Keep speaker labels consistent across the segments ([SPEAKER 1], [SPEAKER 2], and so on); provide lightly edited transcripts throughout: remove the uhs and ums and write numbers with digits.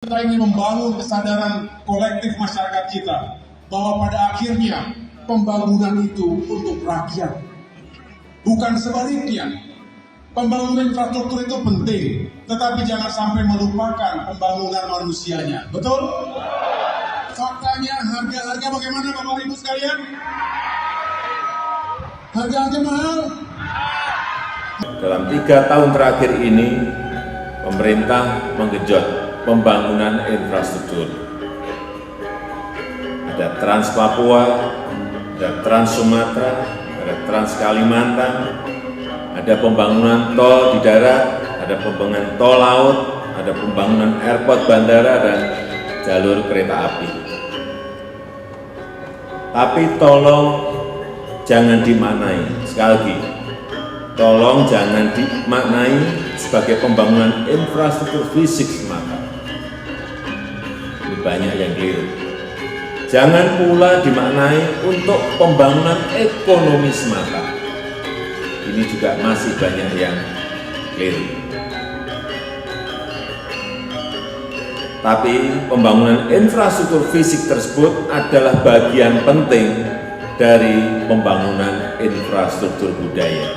[SPEAKER 1] Kita ingin membangun kesadaran kolektif masyarakat kita bahwa pada akhirnya pembangunan itu untuk rakyat, bukan sebaliknya. Pembangunan infrastruktur itu penting, tetapi jangan sampai melupakan pembangunan manusianya. Betul? Faktanya harga-harga bagaimana Bapak Ibu sekalian? Harga-harga mahal?
[SPEAKER 2] Dalam 3 tahun terakhir ini, pemerintah menggenjot pembangunan infrastruktur. Ada Trans Papua, ada Trans Sumatera, ada Trans Kalimantan, ada pembangunan tol di darat, ada pembangunan tol laut, ada pembangunan airport bandara dan jalur kereta api. Tapi tolong jangan dimaknai, sekali lagi, tolong jangan dimaknai sebagai pembangunan infrastruktur fisik semata. Ini banyak yang keliru. Jangan pula dimaknai untuk pembangunan ekonomi semata. Ini juga masih banyak yang keliru. Tapi pembangunan infrastruktur fisik tersebut adalah bagian penting dari pembangunan infrastruktur budaya,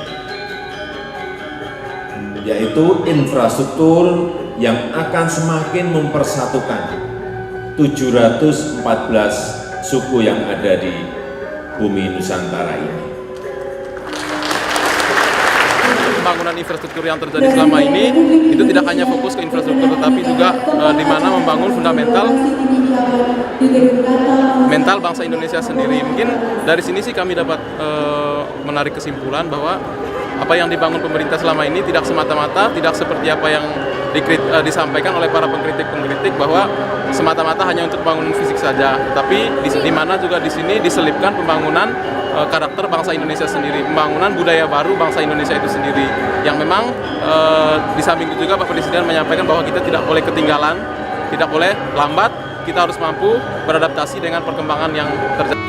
[SPEAKER 2] yaitu infrastruktur yang akan semakin mempersatukan 714 suku yang ada di bumi Nusantara ini.
[SPEAKER 3] Pembangunan infrastruktur yang terjadi selama ini itu tidak hanya fokus ke infrastruktur, tetapi juga di mana membangun fundamental mental bangsa Indonesia sendiri. Mungkin dari sini sih kami dapat menarik kesimpulan bahwa apa yang dibangun pemerintah selama ini tidak semata-mata, tidak seperti apa yang disampaikan oleh para pengkritik bahwa semata-mata hanya untuk pembangunan fisik saja, tapi di mana juga di sini diselipkan pembangunan karakter bangsa Indonesia sendiri, pembangunan budaya baru bangsa Indonesia itu sendiri, yang memang di samping itu juga Pak Presiden menyampaikan bahwa kita tidak boleh ketinggalan, tidak boleh lambat, kita harus mampu beradaptasi dengan perkembangan yang terjadi.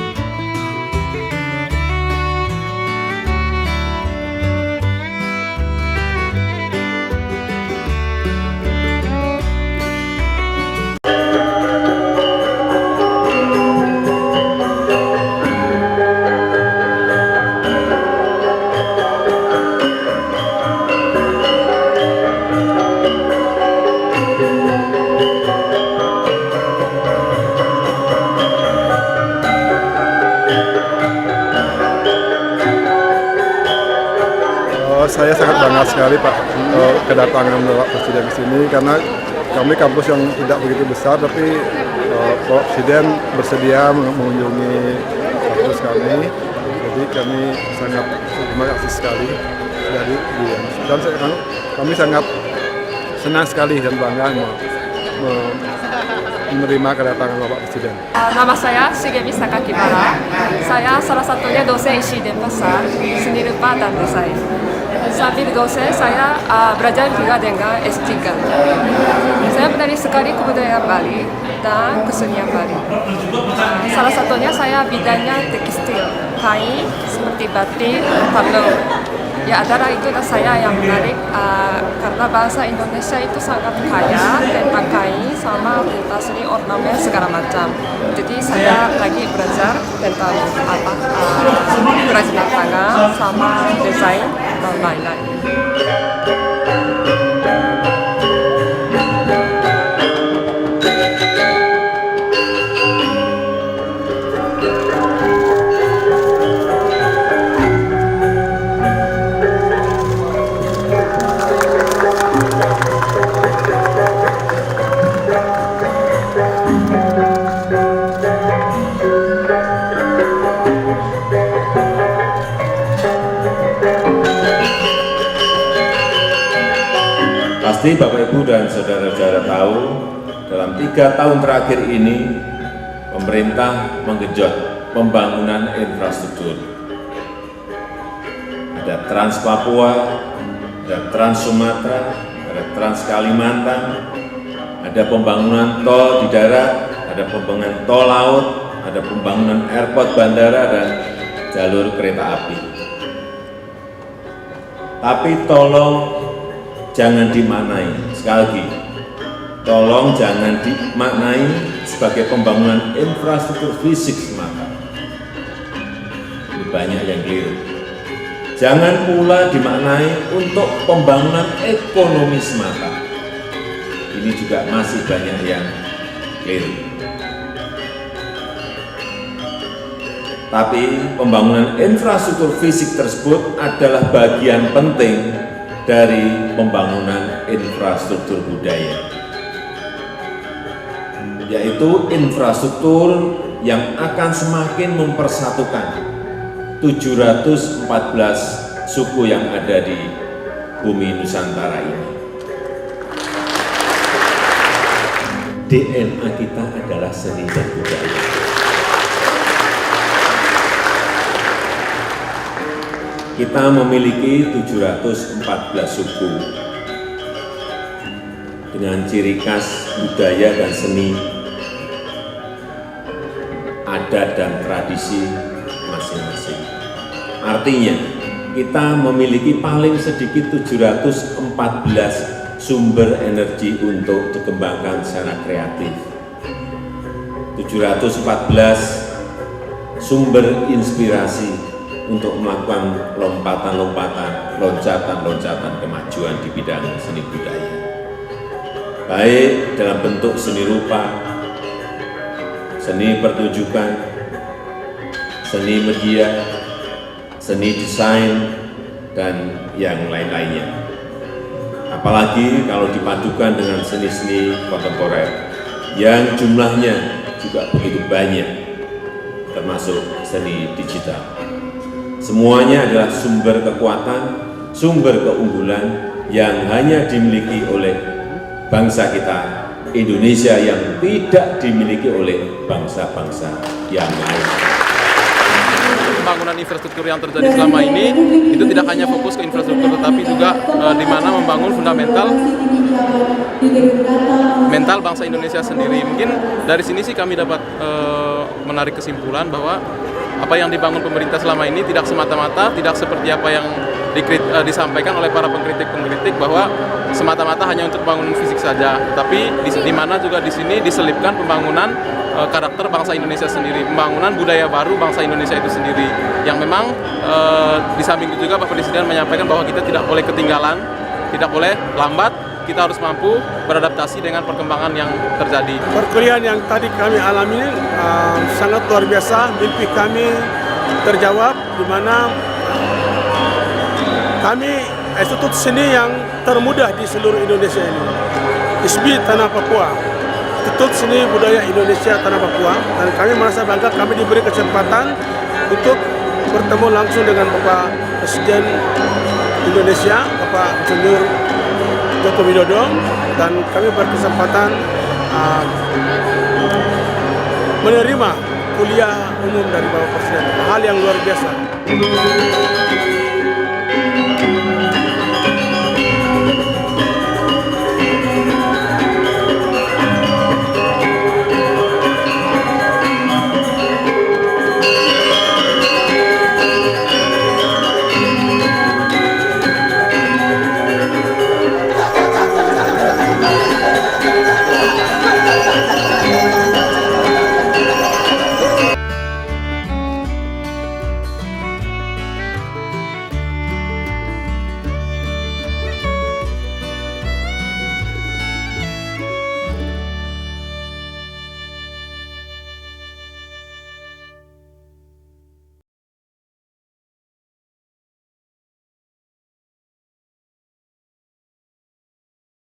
[SPEAKER 4] Saya sangat bangga sekali Pak kedatangan Bapak Presiden ke sini, karena kami kampus yang tidak begitu besar, tapi Bapak Presiden bersedia mengunjungi kampus kami, jadi kami sangat terima kasih sekali dari beliau. Dan kami sangat senang sekali dan bangga menerima kedatangan Bapak Presiden.
[SPEAKER 5] Nama saya Shigemi Sakakibara. Saya salah satunya dosen ISI Denpasar, seni rupa dan desain. Sambil dosen, saya belajar juga dengan S3. Saya menarik sekali kebudayaan Bali dan kesenian Bali. Salah satunya saya bidangnya tekstil, kain, seperti batik, tablo. Ya, antara itu saya yang menarik karena bahasa Indonesia itu sangat kaya tentang kain sama tasri ornamen segala macam. Jadi saya lagi belajar tentang kerajinan tangan sama desain dan lain-lain.
[SPEAKER 2] Pasti Bapak Ibu dan saudara-saudara tahu, dalam 3 tahun terakhir ini, pemerintah menggenjot pembangunan infrastruktur. Ada Trans Papua, ada Trans Sumatera, ada Trans Kalimantan, ada pembangunan tol di darat, ada pembangunan tol laut, ada pembangunan airport bandara dan jalur kereta api. Tapi tolong jangan dimaknai, sekali lagi, tolong jangan dimaknai sebagai pembangunan infrastruktur fisik semata. Ini banyak yang keliru. Jangan pula dimaknai untuk pembangunan ekonomi semata. Ini juga masih banyak yang keliru. Tapi pembangunan infrastruktur fisik tersebut adalah bagian penting dari pembangunan infrastruktur budaya, yaitu infrastruktur yang akan semakin mempersatukan 714 suku yang ada di bumi Nusantara ini. DNA kita adalah seni dan budaya. Kita memiliki 714 suku dengan ciri khas budaya dan seni, adat dan tradisi masing-masing. Artinya, kita memiliki paling sedikit 714 sumber energi untuk dikembangkan secara kreatif. 714 sumber inspirasi untuk melakukan lompatan-lompatan, loncatan-loncatan kemajuan di bidang seni budaya. Baik dalam bentuk seni rupa, seni pertunjukan, seni media, seni desain, dan yang lain-lainnya. Apalagi kalau dipadukan dengan seni-seni kontemporer yang jumlahnya juga begitu banyak, termasuk seni digital. Semuanya adalah sumber kekuatan, sumber keunggulan yang hanya dimiliki oleh bangsa kita, Indonesia, yang tidak dimiliki oleh bangsa-bangsa yang lain.
[SPEAKER 3] Pembangunan infrastruktur yang terjadi selama ini itu tidak hanya fokus ke infrastruktur, tetapi juga di mana membangun fundamental mental bangsa Indonesia sendiri. Mungkin dari sini sih kami dapat menarik kesimpulan bahwa apa yang dibangun pemerintah selama ini tidak semata-mata, tidak seperti apa yang disampaikan oleh para pengkritik bahwa semata-mata hanya untuk pembangunan fisik saja, tapi di mana juga di sini diselipkan pembangunan karakter bangsa Indonesia sendiri, pembangunan budaya baru bangsa Indonesia itu sendiri, yang memang di samping itu juga Pak Presiden menyampaikan bahwa kita tidak boleh ketinggalan, tidak boleh lambat, kita harus mampu beradaptasi dengan perkembangan yang terjadi.
[SPEAKER 6] Perkuliahan yang tadi kami alami sangat luar biasa, mimpi kami terjawab, di mana kami institut seni yang termudah di seluruh Indonesia ini, ISBI Tanah Papua, Institut Seni Budaya Indonesia Tanah Papua, dan kami merasa bangga kami diberi kesempatan untuk bertemu langsung dengan Bapak Presiden Indonesia, Bapak Insinyur Joko Widodo, dan kami berkesempatan menerima kuliah umum dari Bapak Presiden, hal yang luar biasa.